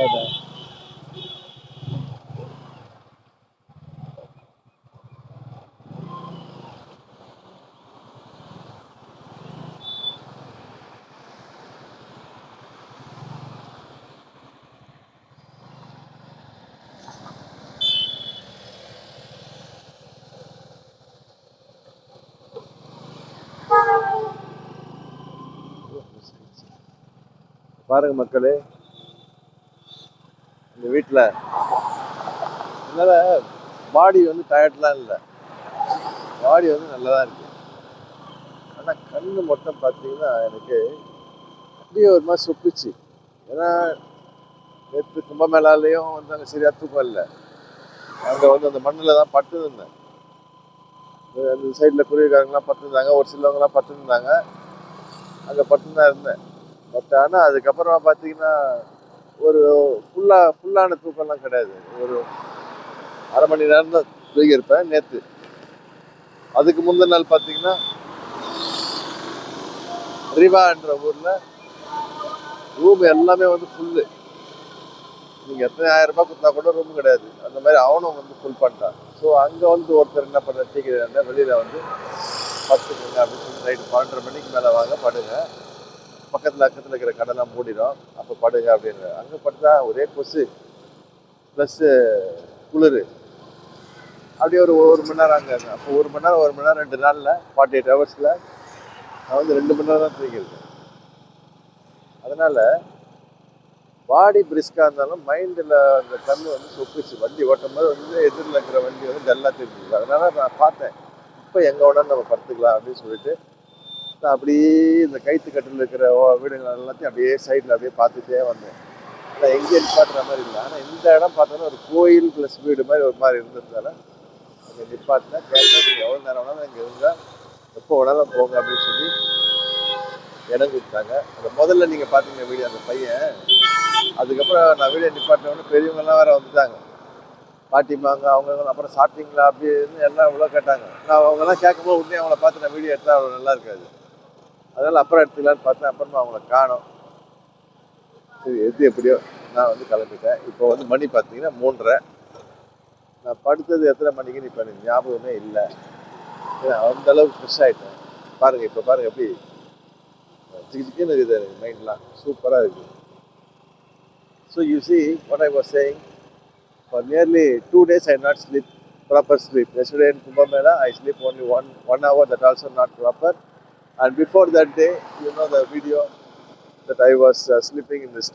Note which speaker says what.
Speaker 1: அதான். பாருங்க மக்களே, இந்த வீட்டில் என்னால் பாடி வந்து டயர்ட்லாம் இல்லை, பாடி வந்து நல்லா தான் இருக்கு. ஆனால் கண்ணு மட்டும் பார்த்தீங்கன்னா எனக்கு அப்படியே ஒரு மாதிரி சொப்பிச்சு. ஏன்னா நேற்று கும்பமேளாலையும் வந்து அங்கே சரியா தூக்கம் இல்லை. அங்கே வந்து அந்த மண்ணில் தான் பட்டு இருந்தேன். அந்த சைடில் குருவிக்காரங்களாம் பட்டுருந்தாங்க, ஒரு சிலவங்கலாம் பட்டுருந்தாங்க, அங்கே பட்டு தான் இருந்தேன். பட் ஆனால் அதுக்கப்புறமா பார்த்தீங்கன்னா ஒரு ஃபுல்லான தூக்கம்லாம் கிடையாது. ஒரு அரை மணி நேரம் தான் தூங்கியிருப்பேன் நேற்று. அதுக்கு முந்தின நாள் பார்த்தீங்கன்னா ரிவான்ற ஊரில் ரூம் எல்லாமே வந்து ஃபுல்லு. நீங்கள் எத்தனை 1000 ரூபாய் கொடுத்தா கூட ரூம் கிடையாது. அந்த மாதிரி அவனும் வந்து ஃபுல் பண்ணிட்டான். ஸோ அங்கே வந்து ஒருத்தர் என்ன பண்ண டீக்கிறேன், வெளியில் வந்து படுத்துக்குங்க அப்படின்னு சொல்லி நைட்டு 12:30 மணிக்கு மேலே வாங்க படுங்க, பக்கத்தில் இருக்கிற கடைலாம் மூடிடும், அப்போ படுங்க அப்படின்னு. அங்கே படுத்தா ஒரே கொசு ப்ளஸ்ஸு குளிர். அப்படியே ஒரு மணி நேரம் அங்கே. அப்போ ஒரு மணி நேரம் 2 நாளில் 48 ஹவர்ஸில் நான் வந்து 2 மணி நேரம் தான் தூங்கியிருக்கேன். அதனால் பாடி பிரிஸ்காக இருந்தாலும் மைண்டில் அந்த கண்ணு வந்து சொப்பிச்சு. வண்டி ஓட்டும் போது வந்து எதிரில் இருக்கிற வண்டி வந்து டல்லாக தெரிஞ்சுது. அதனால் நான் பார்த்தேன், இப்போ எங்கே வேணாலும் நம்ம படுத்துக்கலாம் அப்படின்னு சொல்லிட்டு நான் அப்படியே இந்த கைத்து கட்டில் இருக்கிற வீடுகள் எல்லாத்தையும் அப்படியே சைடில் அப்படியே பார்த்துட்டே வந்தேன். ஆனால் எங்கேயும் நிப்பாட்டுற மாதிரி இல்லை. ஆனால் இந்த இடம் பார்த்தோன்னா ஒரு கோயில் ப்ளஸ் வீடு மாதிரி ஒரு மாதிரி இருந்ததுனால அங்கே நிப்பாட்டினா கேட்டால் நீங்கள் எவ்வளோ நேரம் வேணாலும் இங்கே இருந்தால் எப்போ வேணாலும் போங்க அப்படின்னு சொல்லி இடம் கொடுத்தாங்க. அந்த முதல்ல நீங்கள் பார்த்தீங்க வீடியோ, அந்த பையன். அதுக்கப்புறம் நான் வீடியோ நிப்பாட்டினோடனே பெரியவங்கெல்லாம் வேறு வந்துட்டாங்க, பாட்டிமாங்க அவங்க. அப்புறம் சாப்பிட்டீங்களா அப்படின்னு எல்லாம் இவ்வளோ கேட்டாங்க. நான் அவங்கெல்லாம் கேட்கும்போது உடனே அவங்கள பார்த்து நான் வீடியோ எடுத்தால் அவ்வளோ நல்லா இருக்காது. அதனால் அப்புறம் எடுத்துக்கலான்னு பார்த்தேன். அப்புறமா அவங்கள காணோம். சரி, எது எப்படியோ நான் வந்து கிளம்பிட்டேன். இப்போ வந்து மணி பார்த்தீங்கன்னா 3:30. நான் படுத்தது எத்தனை மணிக்குன்னு இப்போ எனக்கு ஞாபகமே இல்லை. அந்த அளவுக்கு ஃப்ரெஷ் ஆகிட்டேன். பாருங்கள், இப்போ பாருங்கள் எப்படி ஜிகின்னு இருக்குது எனக்கு. மைண்ட்லாம் சூப்பராக இருக்குது. So you see what I was saying. For nearly 2 days I not sleep proper sleep. Yesterday in Kumbh Mela I sleep only one hour, that also not proper. And before that day, you know the video that I was sleeping in the